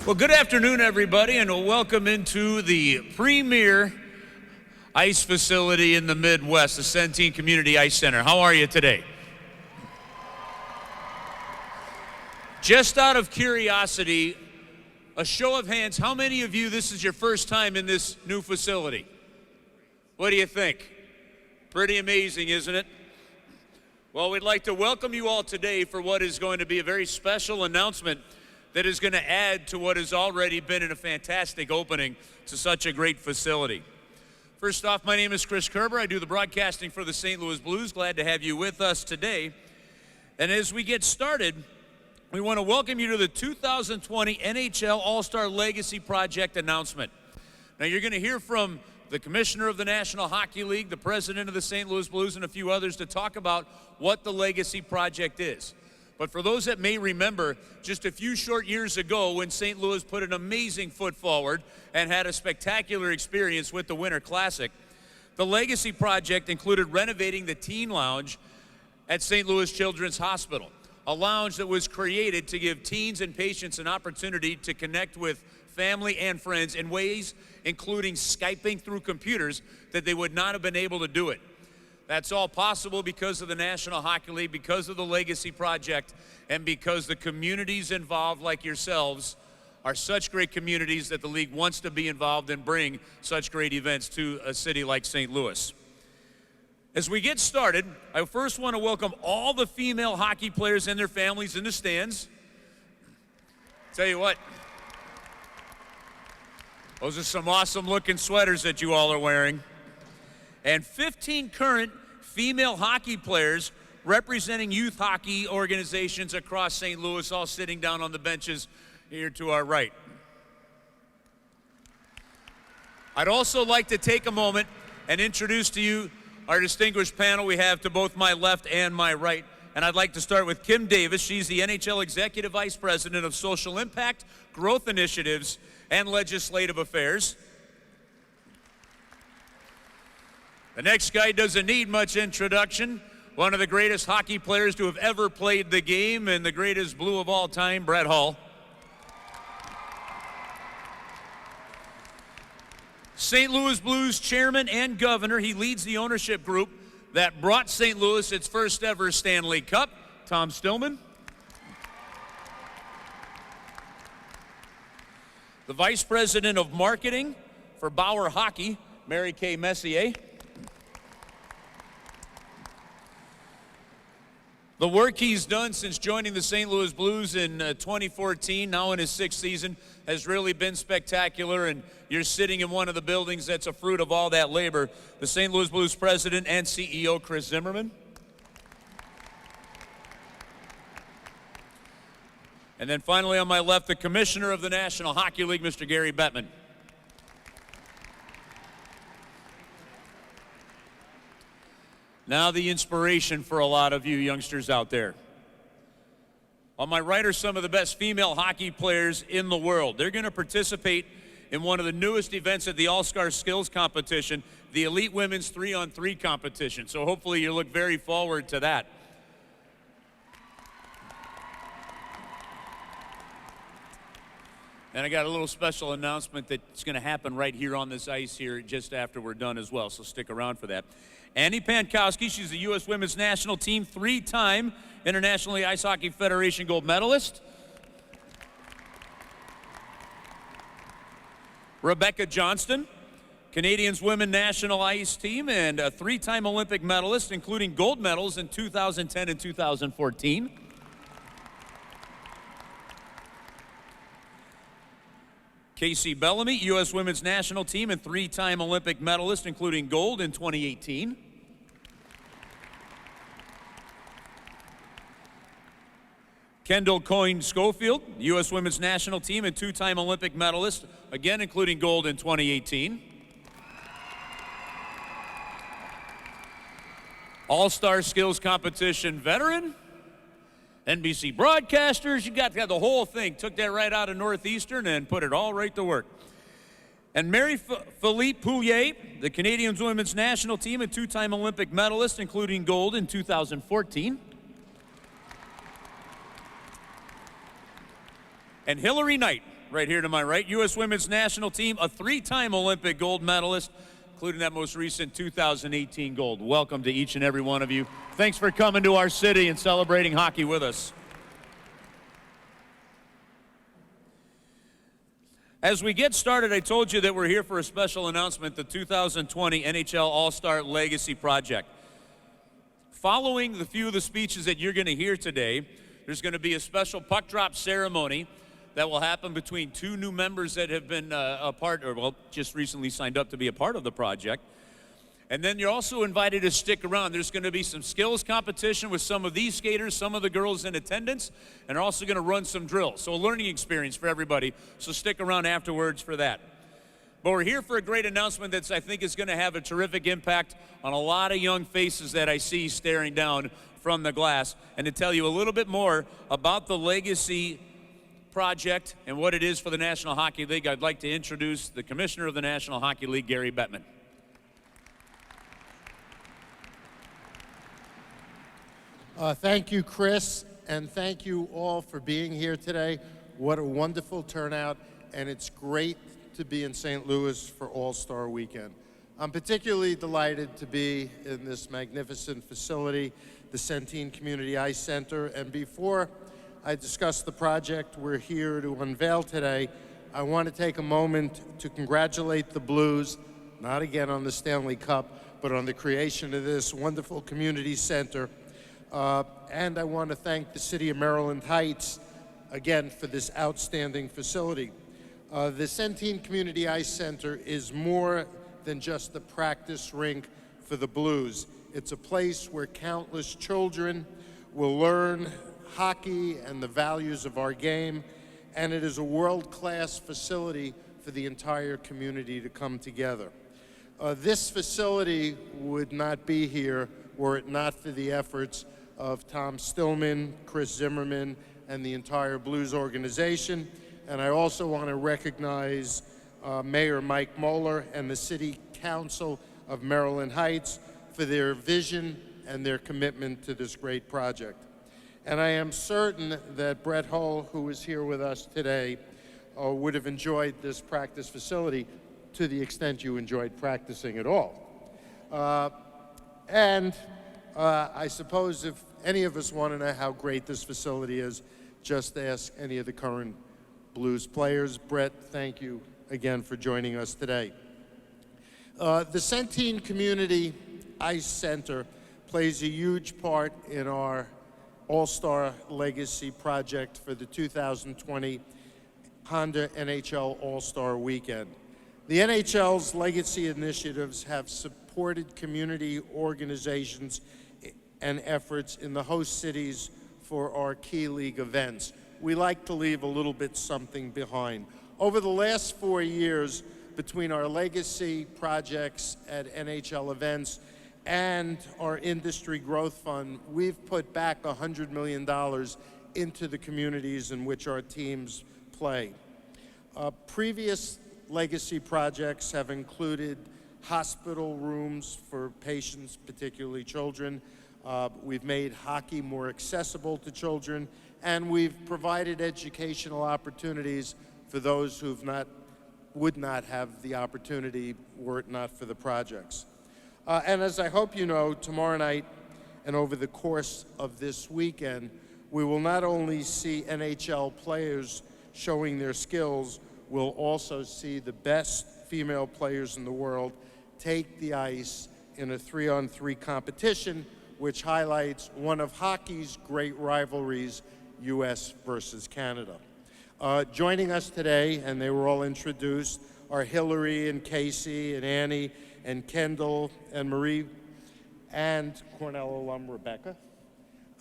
Well, good afternoon, everybody, and welcome into the premier ice facility in the Midwest, the Centene Community Ice Center. How are you today? Just out of curiosity, a show of hands, how many of you, this is your first time in this new facility? What do you think? Pretty amazing, isn't it? Well, we'd like to welcome you all today for what is going to be a very special announcement that is going to add to what has already been a fantastic opening to such a great facility. First off, my name is Chris Kerber. I do the broadcasting for the St. Louis Blues. Glad to have you with us today. And as we get started, we want to welcome you to the 2020 NHL All-Star Legacy Project announcement. Now, you're going to hear from the Commissioner of the National Hockey League, the President of the St. Louis Blues, and a few others to talk about what the Legacy Project is. But for those that may remember, just a few short years ago when St. Louis put an amazing foot forward and had a spectacular experience with the Winter Classic, the Legacy Project included renovating the teen lounge at St. Louis Children's Hospital, a lounge that was created to give teens and patients an opportunity to connect with family and friends in ways including Skyping through computers that they would not have been able to do it. That's all possible because of the National Hockey League, because of the Legacy Project, and because the communities involved, like yourselves, are such great communities that the league wants to be involved and bring such great events to a city like St. Louis. As we get started, I first want to welcome all the female hockey players and their families in the stands. Tell you what, those are some awesome-looking sweaters that you all are wearing. And 15 current female hockey players representing youth hockey organizations across St. Louis, all sitting down on the benches here to our right. I'd also like to take a moment and introduce to you our distinguished panel we have to both my left and my right. And I'd like to start with Kim Davis. She's the NHL Executive Vice President of Social Impact, Growth Initiatives, and Legislative Affairs. The next guy doesn't need much introduction. One of the greatest hockey players to have ever played the game and the greatest Blue of all time, Brett Hull. St. Louis Blues chairman and governor. He leads the ownership group that brought St. Louis its first ever Stanley Cup, Tom Stillman. The vice president of marketing for Bauer Hockey, Mary Kay Messier. The work he's done since joining the St. Louis Blues in 2014, now in his sixth season, has really been spectacular, and you're sitting in one of the buildings that's a fruit of all that labor. The St. Louis Blues president and CEO, Chris Zimmerman. And then finally on my left, the Commissioner of the National Hockey League, Mr. Gary Bettman. Now the inspiration for a lot of you youngsters out there. On my right are some of the best female hockey players in the world. They're going to participate in one of the newest events at the All-Star Skills Competition, the Elite Women's 3-on-3 competition. So hopefully you look very forward to that. And I got a little special announcement that's going to happen right here on this ice here just after we're done as well, so stick around for that. Annie Pankowski, she's the U.S. Women's National Team, three-time International Ice Hockey Federation gold medalist. Rebecca Johnston, Canadians Women's National Ice Team, and a three-time Olympic medalist, including gold medals in 2010 and 2014. Casey Bellamy, U.S. Women's National Team and three-time Olympic medalist, including gold in 2018. Kendall Coyne Schofield, U.S. Women's National Team and two-time Olympic medalist, again including gold in 2018. All-Star Skills Competition veteran, NBC broadcasters, you got the whole thing. Took that right out of Northeastern and put it all right to work. And Marie-Philippe Pouliot, the Canadians Women's National Team and two-time Olympic medalist, including gold in 2014. And Hilary Knight, right here to my right. U.S. Women's National Team, a 3-time Olympic gold medalist, including that most recent 2018 gold. Welcome to each and every one of you. Thanks for coming to our city and celebrating hockey with us. As we get started, I told you that we're here for a special announcement, the 2020 NHL All-Star Legacy Project. Following the few of the speeches that you're going to hear today, there's going to be a special puck drop ceremony that will happen between 2 new members that have been just recently signed up to be a part of the project. And then you're also invited to stick around. There's going to be some skills competition with some of these skaters, some of the girls in attendance, and they're also going to run some drills. So a learning experience for everybody. So stick around afterwards for that. But we're here for a great announcement that I think is going to have a terrific impact on a lot of young faces that I see staring down from the glass. And to tell you a little bit more about the Legacy Project and what it is for the National Hockey League, I'd like to introduce the Commissioner of the National Hockey League, Gary Bettman. Thank you, Chris, and thank you all for being here today. What a wonderful turnout, and it's great to be in St. Louis for All-Star Weekend. I'm particularly delighted to be in this magnificent facility, the Centene Community Ice Center, and before I discuss the project we're here to unveil today, I want to take a moment to congratulate the Blues, not again on the Stanley Cup, but on the creation of this wonderful community center. And I want to thank the City of Maryland Heights, again, for this outstanding facility. The Centene Community Ice Center is more than just a practice rink for the Blues. It's a place where countless children will learn hockey and the values of our game, and it is a world-class facility for the entire community to come together. This facility would not be here were it not for the efforts of Tom Stillman, Chris Zimmerman, and the entire Blues organization. And I also want to recognize Mayor Mike Moeller and the City Council of Maryland Heights for their vision and their commitment to this great project. And I am certain that Brett Hull, who is here with us today, would have enjoyed this practice facility to the extent you enjoyed practicing at all. I suppose if any of us want to know how great this facility is, just ask any of the current Blues players. Brett, thank you again for joining us today. The Centene Community Ice Center plays a huge part in our All-Star Legacy Project for the 2020 Honda NHL All-Star Weekend. The NHL's legacy initiatives have supported community organizations and efforts in the host cities for our key league events. We like to leave a little bit something behind. Over the last 4 years, between our legacy projects at NHL events and our industry growth fund, we've put back $100 million into the communities in which our teams play. Previous legacy projects have included hospital rooms for patients, particularly children. We've made hockey more accessible to children, and we've provided educational opportunities for those who would not have the opportunity were it not for the projects. And as I hope you know, tomorrow night and over the course of this weekend, we will not only see NHL players showing their skills, we'll also see the best female players in the world take the ice in a 3-on-3 competition, which highlights one of hockey's great rivalries, U.S. versus Canada. Joining us today, and they were all introduced, are Hilary and Casey and Annie and Kendall and Marie and Cornell alum Rebecca.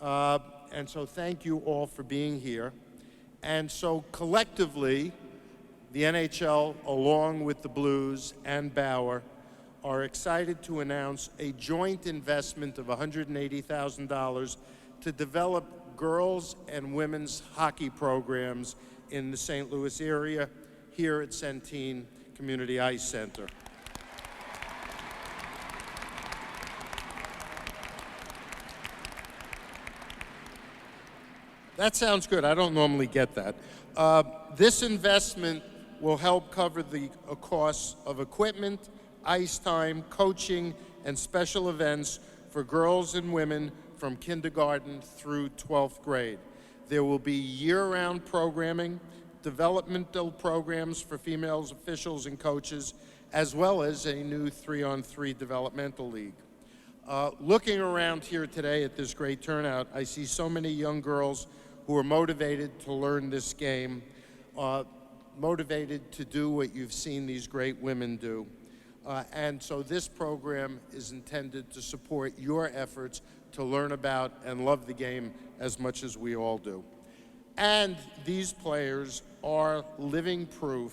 And so thank you all for being here. And so collectively, the NHL, along with the Blues and Bauer, are excited to announce a joint investment of $180,000 to develop girls and women's hockey programs in the St. Louis area here at Centene Community Ice Center. That sounds good. I don't normally get that. This investment will help cover the costs of equipment, ice time, coaching, and special events for girls and women from kindergarten through 12th grade. There will be year-round programming, developmental programs for females officials and coaches, as well as a new 3-on-3 developmental league. Looking around here today at this great turnout, I see so many young girls who are motivated to learn this game, motivated to do what you've seen these great women do. And so this program is intended to support your efforts to learn about and love the game as much as we all do. And these players are living proof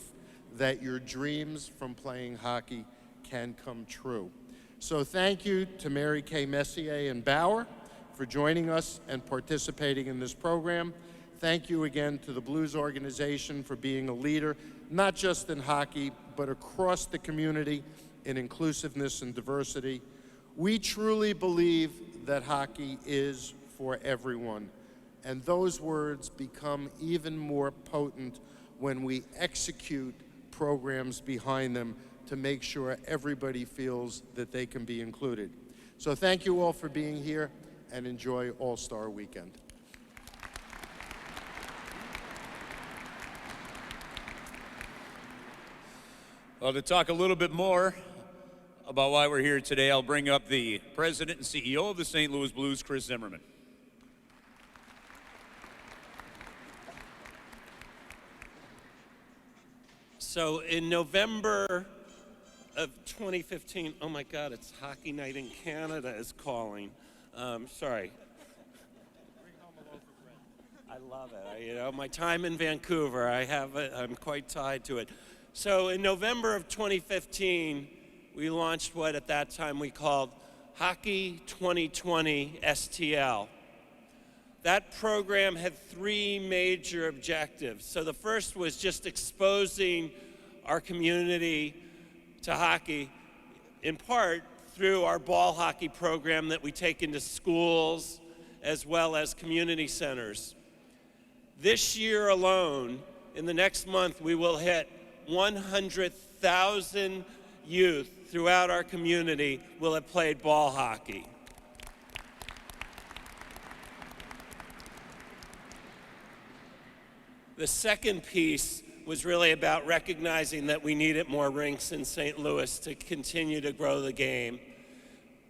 that your dreams from playing hockey can come true. So thank you to Mary Kay Messier and Bauer for joining us and participating in this program. Thank you again to the Blues organization for being a leader, not just in hockey, but across the community in inclusiveness and diversity. We truly believe that hockey is for everyone, and those words become even more potent when we execute programs behind them to make sure everybody feels that they can be included. So thank you all for being here, and enjoy All-Star Weekend. Well, to talk a little bit more about why we're here today, I'll bring up the President and CEO of the St. Louis Blues, Chris Zimmerman. So in November of 2015, oh my God, it's Hockey Night in Canada is calling. Sorry. I love it. My time in Vancouver, I'm quite tied to it. So in November of 2015, we launched what at that time we called Hockey 2020 STL. That program had 3 major objectives. So the first was just exposing our community to hockey, in part through our ball hockey program that we take into schools as well as community centers. This year alone, in the next month, we will hit 100,000 youth throughout our community will have played ball hockey. The second piece was really about recognizing that we needed more rinks in St. Louis to continue to grow the game.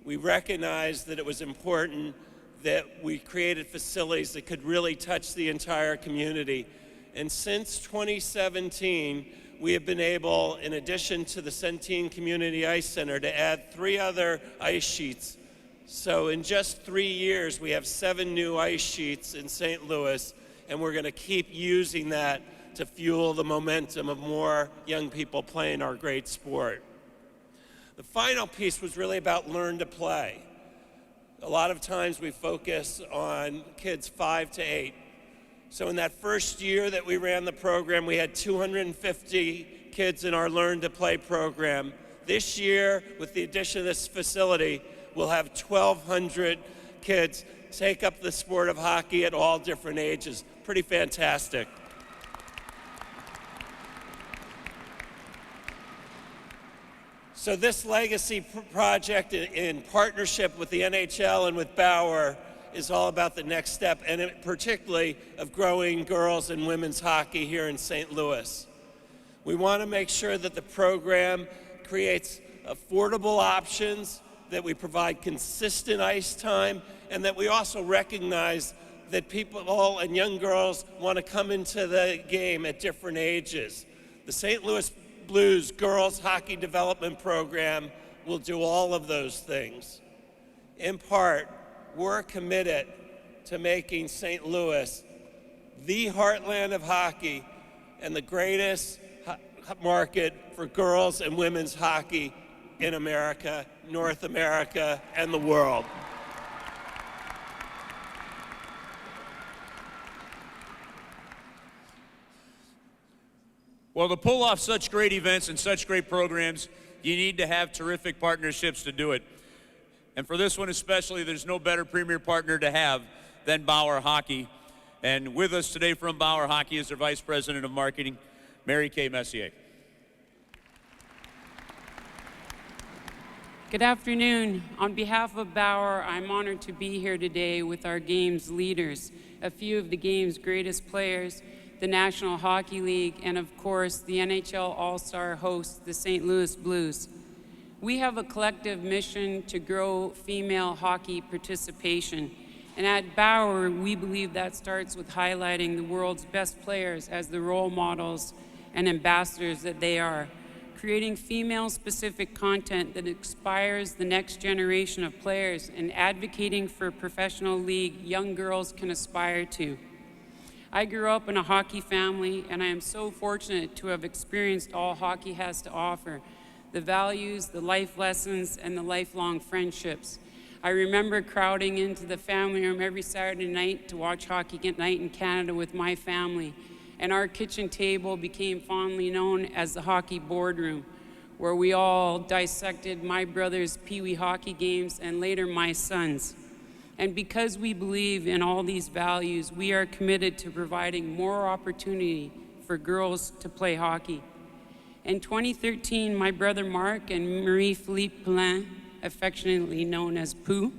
We recognized that it was important that we created facilities that could really touch the entire community. And since 2017, we have been able, in addition to the Centene Community Ice Center, to add 3 other ice sheets. So in just 3 years, we have 7 new ice sheets in St. Louis, and we're going to keep using that to fuel the momentum of more young people playing our great sport. The final piece was really about learn to play. A lot of times we focus on kids 5 to 8. So in that first year that we ran the program, we had 250 kids in our Learn to Play program. This year, with the addition of this facility, we'll have 1,200 kids take up the sport of hockey at all different ages. Pretty fantastic. So this legacy project in partnership with the NHL and with Bauer is all about the next step, and particularly of growing girls and women's hockey here in St. Louis. We want to make sure that the program creates affordable options, that we provide consistent ice time, and that we also recognize that people and young girls want to come into the game at different ages. The St. Louis Blues Girls Hockey Development Program will do all of those things. In part, we're committed to making St. Louis the heartland of hockey and the greatest market for girls and women's hockey in America, North America, and the world. Well, to pull off such great events and such great programs, you need to have terrific partnerships to do it. And for this one especially, there's no better premier partner to have than Bauer Hockey. And with us today from Bauer Hockey is their Vice President of Marketing, Mary Kay Messier. Good afternoon. On behalf of Bauer, I'm honored to be here today with our game's leaders, a few of the game's greatest players, the National Hockey League, and of course, the NHL All-Star hosts, the St. Louis Blues. We have a collective mission to grow female hockey participation. And at Bauer, we believe that starts with highlighting the world's best players as the role models and ambassadors that they are, creating female-specific content that inspires the next generation of players, and advocating for a professional league young girls can aspire to. I grew up in a hockey family, and I am so fortunate to have experienced all hockey has to offer, the values, the life lessons, and the lifelong friendships. I remember crowding into the family room every Saturday night to watch Hockey Night in Canada with my family. And our kitchen table became fondly known as the hockey boardroom, where we all dissected my brother's Pee-wee hockey games and later my son's. And because we believe in all these values, we are committed to providing more opportunity for girls to play hockey. In 2013, my brother Mark and Marie-Philippe Poulin, affectionately known as Pooh,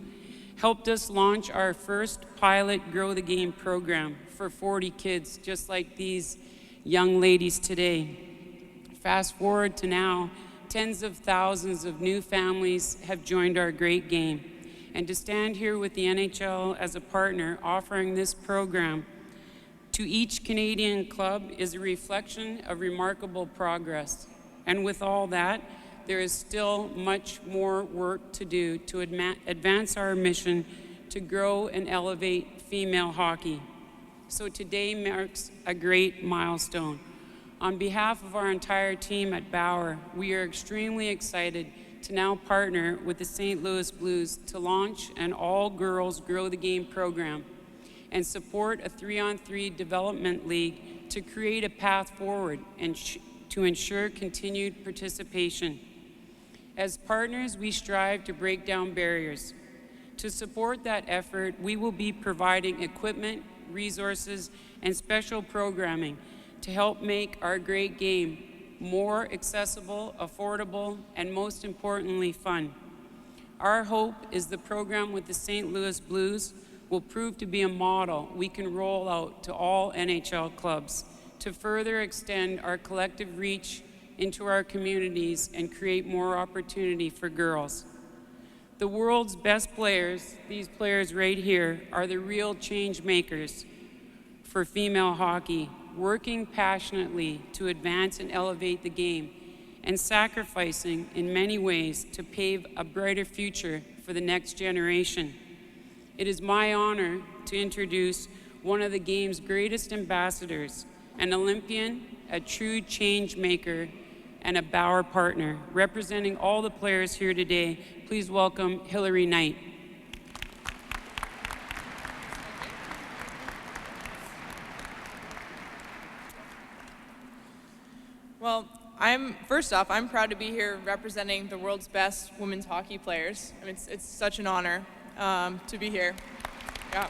helped us launch our first pilot Grow the Game program for 40 kids, just like these young ladies today. Fast forward to now, tens of thousands of new families have joined our great game. And to stand here with the NHL as a partner offering this program to each Canadian club is a reflection of remarkable progress. And with all that, there is still much more work to do to advance our mission to grow and elevate female hockey. So today marks a great milestone. On behalf of our entire team at Bauer, we are extremely excited to now partner with the St. Louis Blues to launch an all-girls Grow the Game program and support a 3-on-3 development league to create a path forward and to ensure continued participation. As partners, we strive to break down barriers. To support that effort, we will be providing equipment, resources, and special programming to help make our great game more accessible, affordable, and most importantly, fun. Our hope is the program with the St. Louis Blues will prove to be a model we can roll out to all NHL clubs to further extend our collective reach into our communities and create more opportunity for girls. The world's best players, these players right here, are the real change makers for female hockey, working passionately to advance and elevate the game, and sacrificing in many ways to pave a brighter future for the next generation. It is my honor to introduce one of the game's greatest ambassadors, an Olympian, a true change maker, and a Bauer partner. Representing all the players here today, please welcome Hilary Knight. Well, first off, I'm proud to be here representing the world's best women's hockey players. I mean, it's such an honor to be here. Yeah.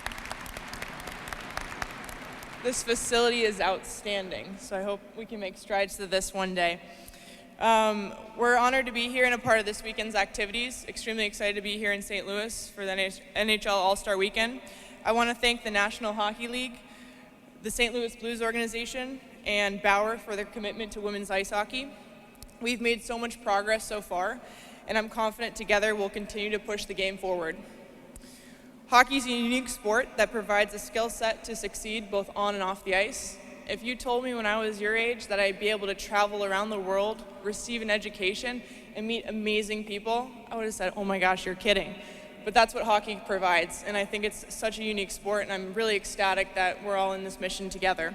This facility is outstanding, so I hope we can make strides to this one day. We're honored to be here and a part of this weekend's activities. Extremely excited to be here in St. Louis for the NHL All-Star Weekend. I want to thank the National Hockey League, the St. Louis Blues organization, and Bauer for their commitment to women's ice hockey. We've made so much progress so far, and I'm confident together we'll continue to push the game forward. Hockey is a unique sport that provides a skill set to succeed both on and off the ice. If you told me when I was your age that I'd be able to travel around the world, receive an education, and meet amazing people, I would have said, oh my gosh, you're kidding. But that's what hockey provides, and I think it's such a unique sport, and I'm really ecstatic that we're all in this mission together.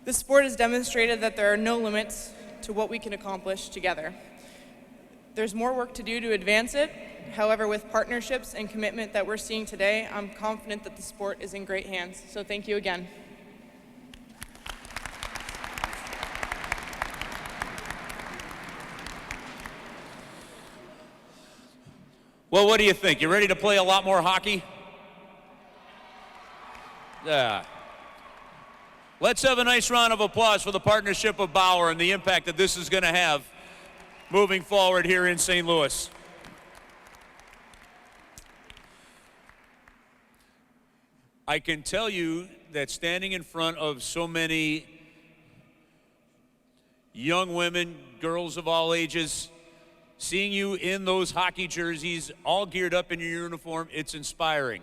This sport has demonstrated that there are no limits to what we can accomplish together. There's more work to do to advance it. However, with partnerships and commitment that we're seeing today, I'm confident that the sport is in great hands. So thank you again. Well, what do you think? You ready to play a lot more hockey? Yeah. Let's have a nice round of applause for the partnership of Bauer and the impact that this is going to have moving forward here in St. Louis. I can tell you that standing in front of so many young women, girls of all ages, seeing you in those hockey jerseys, all geared up in your uniform, it's inspiring.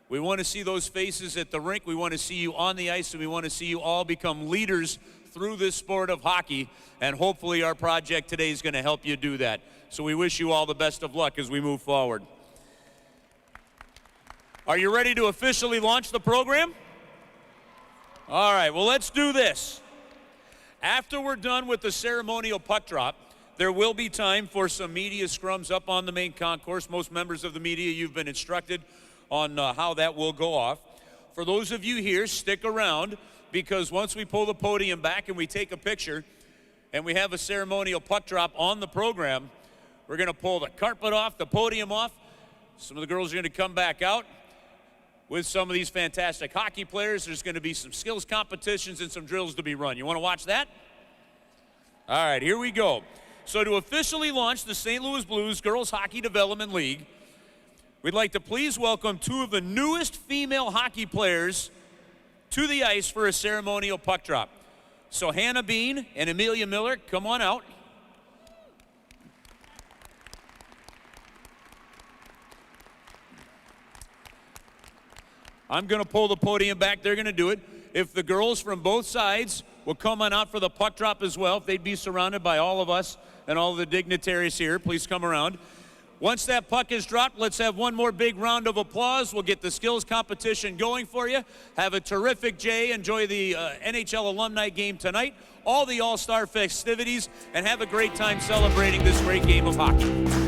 We want to see those faces at the rink. We want to see you on the ice, and we want to see you all become leaders through this sport of hockey, and hopefully our project today is going to help you do that. So we wish you all the best of luck as we move forward. Are you ready to officially launch the program? All right, well, let's do this. After we're done with the ceremonial puck drop, there will be time for some media scrums up on the main concourse. Most members of the media, you've been instructed on how that will go off. For those of you here, stick around, because once we pull the podium back and we take a picture and we have a ceremonial puck drop on the program, we're going to pull the carpet off, the podium off. Some of the girls are going to come back out with some of these fantastic hockey players. There's going to be some skills competitions and some drills to be run. You want to watch that? All right, here we go. So to officially launch the St. Louis Blues Girls Hockey Development League, we'd like to please welcome two of the newest female hockey players to the ice for a ceremonial puck drop. So Hannah Bean and Amelia Miller, come on out. I'm going to pull the podium back. They're going to do it. If the girls from both sides will come on out for the puck drop as well, if they'd be surrounded by all of us and all the dignitaries here, please come around. Once that puck is dropped, let's have one more big round of applause. We'll get the skills competition going for you. Have a terrific day. Enjoy the NHL alumni game tonight, all the All-Star festivities, and have a great time celebrating this great game of hockey.